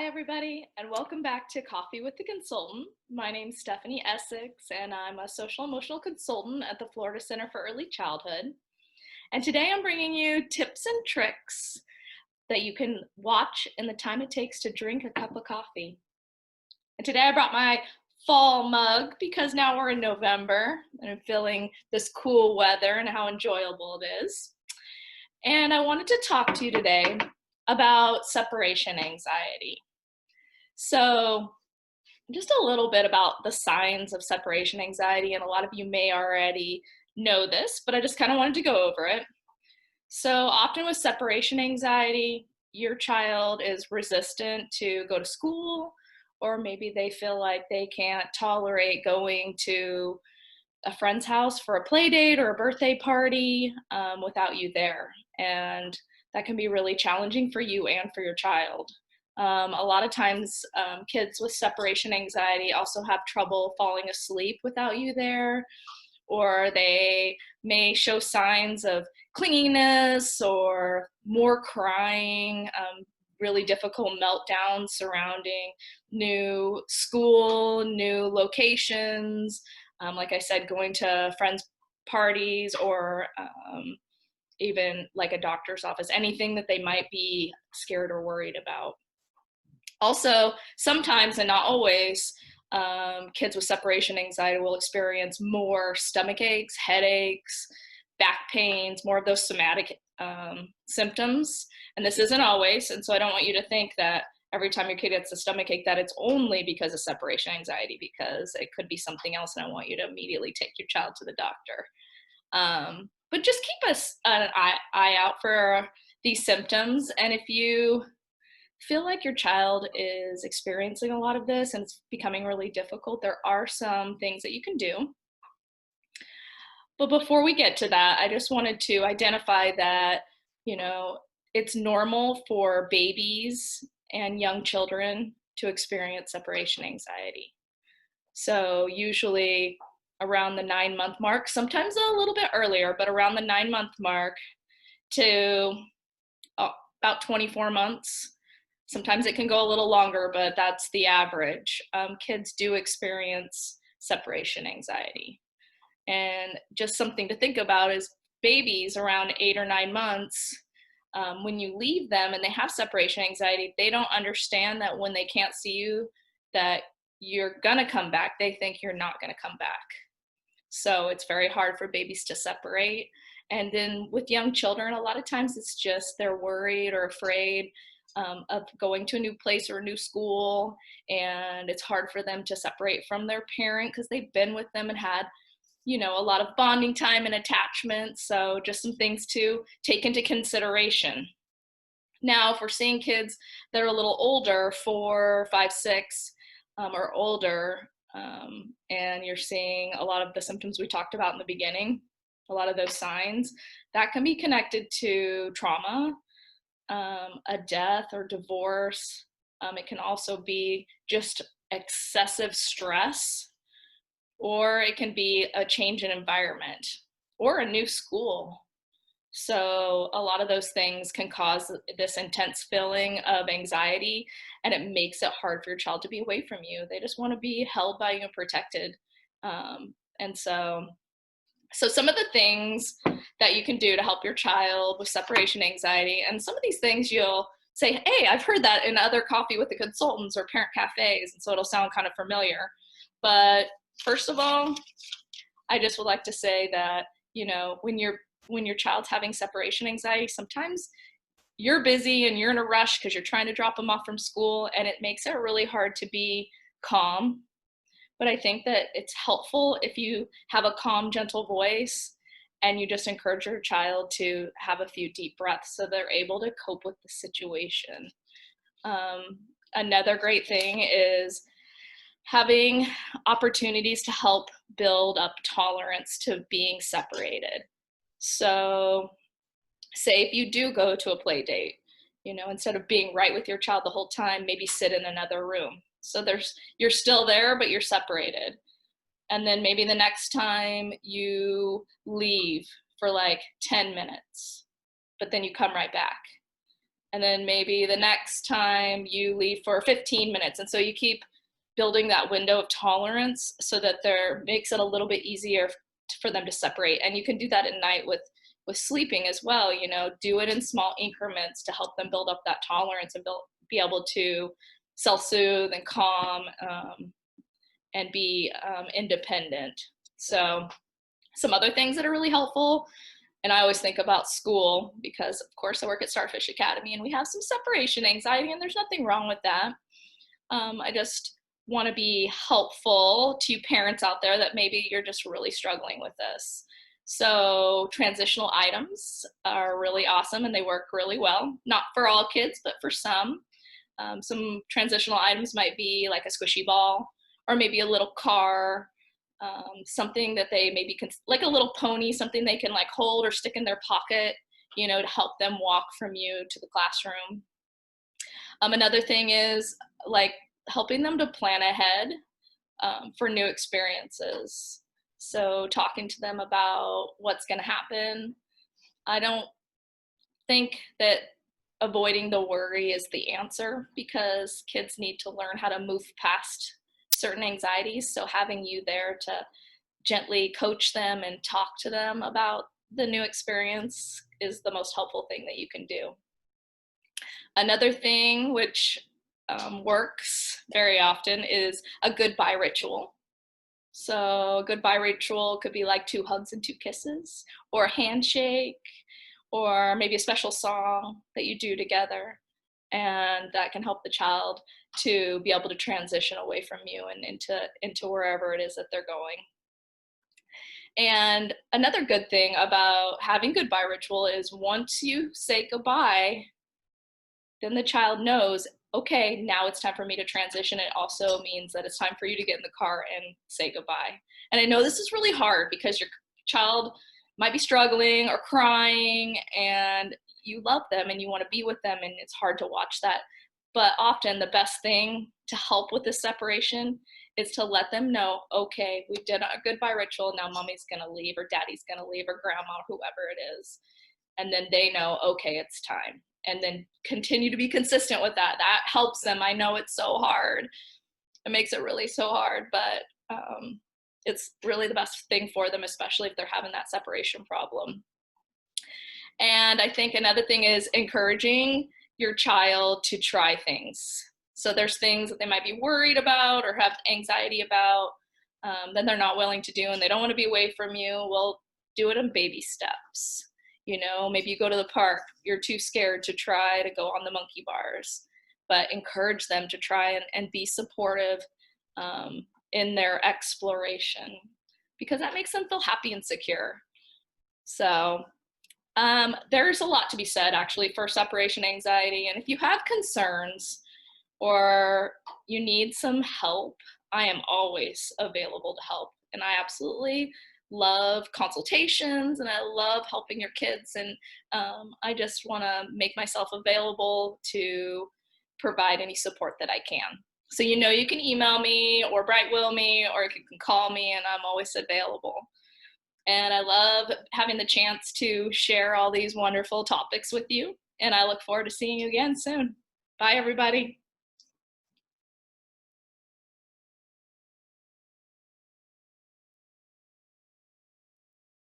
everybody, and welcome back to Coffee with the Consultant. My name's Stephanie Essex, and I'm a social emotional consultant at the Florida Center for Early Childhood. And today I'm bringing you tips and tricks that you can watch in the time it takes to drink a cup of coffee. And today I brought my fall mug because now we're in November and I'm feeling this cool weather and how enjoyable it is. And I wanted to talk to you today about separation anxiety. So just a little bit about the signs of separation anxiety, and a lot of you may already know this, but I just kind of wanted to go over it. So often with separation anxiety, your child is resistant to go to school, or maybe they feel like they can't tolerate going to a friend's house for a play date or a birthday party without you there. And that can be really challenging for you and for your child. A lot of times kids with separation anxiety also have trouble falling asleep without you there, or they may show signs of clinginess or more crying, really difficult meltdowns surrounding new school, new locations, like I said, going to friends' parties or even like a doctor's office, anything that they might be scared or worried about. Also, sometimes and not always, kids with separation anxiety will experience more stomach aches, headaches, back pains, more of those somatic symptoms. And this isn't always. And so I don't want you to think that every time your kid gets a stomach ache that it's only because of separation anxiety, because it could be something else. And I want you to immediately take your child to the doctor. But just keep an eye out for these symptoms. And if you feel like your child is experiencing a lot of this and it's becoming really difficult, there are some things that you can do. But before we get to that, I just wanted to identify that, it's normal for babies and young children to experience separation anxiety. So usually around the 9-month mark, sometimes a little bit earlier, but around the 9-month mark to about 24 months. Sometimes it can go a little longer, but that's the average. Kids do experience separation anxiety. And just something to think about is babies around 8 or 9 months, when you leave them and they have separation anxiety, they don't understand that when they can't see you, that you're gonna come back. They think you're not gonna come back. So it's very hard for babies to separate. And then with young children, a lot of times it's just they're worried or afraid of going to a new place or a new school, and it's hard for them to separate from their parent because they've been with them and had a lot of bonding time and attachment. So just some things to take into consideration. Now, if we're seeing kids that are a little older, 4, 5, 6 or older, and you're seeing a lot of the symptoms we talked about in the beginning, a lot of those signs, that can be connected to trauma, a death or divorce. It can also be just excessive stress, or it can be a change in environment or a new school. So a lot of those things can cause this intense feeling of anxiety, and it makes it hard for your child to be away from you. They just want to be held by you and protected. And so some of the things that you can do to help your child with separation anxiety, and some of these things you'll say, hey, I've heard that in other Coffee with the Consultants or parent cafes, and so it'll sound kind of familiar. But first of all, I just would like to say that, when your child's having separation anxiety, sometimes you're busy and you're in a rush because you're trying to drop them off from school, and it makes it really hard to be calm. But I think that it's helpful if you have a calm, gentle voice and you just encourage your child to have a few deep breaths so they're able to cope with the situation. Another great thing is having opportunities to help build up tolerance to being separated. So say if you do go to a play date, instead of being right with your child the whole time, maybe sit in another room. So you're still there, but you're separated. And then maybe the next time you leave for like 10 minutes, but then you come right back. And then maybe the next time you leave for 15 minutes. And so you keep building that window of tolerance so that there makes it a little bit easier for them to separate. And you can do that at night with sleeping as well. You know, do it in small increments to help them build up that tolerance and be able to self-soothe and calm, and be independent. So some other things that are really helpful, and I always think about school because of course I work at Starfish Academy and we have some separation anxiety, and there's nothing wrong with that. I just want to be helpful to you parents out there that maybe you're just really struggling with this. So transitional items are really awesome and they work really well. Not for all kids, but for some. Some transitional items might be like a squishy ball, or maybe a little car, something that they maybe can, like a little pony, something they can like hold or stick in their pocket, you know, to help them walk from you to the classroom. Another thing is like helping them to plan ahead for new experiences. So talking to them about what's going to happen. I don't think that avoiding the worry is the answer, because kids need to learn how to move past certain anxieties. So having you there to gently coach them and talk to them about the new experience is the most helpful thing that you can do. Another thing which works very often is a goodbye ritual. So a goodbye ritual could be like 2 hugs and 2 kisses, or a handshake, or maybe a special song that you do together. And that can help the child to be able to transition away from you and into wherever it is that they're going. And another good thing about having goodbye ritual is once you say goodbye, then the child knows, okay, now it's time for me to transition. It also means that it's time for you to get in the car and say goodbye. And I know this is really hard because your child might be struggling or crying and you love them and you want to be with them, and it's hard to watch that. But often the best thing to help with this separation is to let them know, okay, we did a goodbye ritual, now mommy's gonna leave or daddy's gonna leave or grandma, whoever it is. And then they know, okay, it's time. And then continue to be consistent with that. That helps them. I know it's so hard. It makes it really so hard, but it's really the best thing for them, especially if they're having that separation problem. And I think another thing is encouraging your child to try things. So there's things that they might be worried about or have anxiety about, that they're not willing to do and they don't want to be away from you. Well, do it in baby steps. You know, maybe you go to the park, you're too scared to try to go on the monkey bars, but encourage them to try and be supportive in their exploration, because that makes them feel happy and secure. So there's a lot to be said actually for separation anxiety. And if you have concerns or you need some help, I am always available to help. And I absolutely love consultations and I love helping your kids. And I just want to make myself available to provide any support that I can. So you know you can email me or Bright Will me, or you can call me, and I'm always available. And I love having the chance to share all these wonderful topics with you. And I look forward to seeing you again soon. Bye, everybody.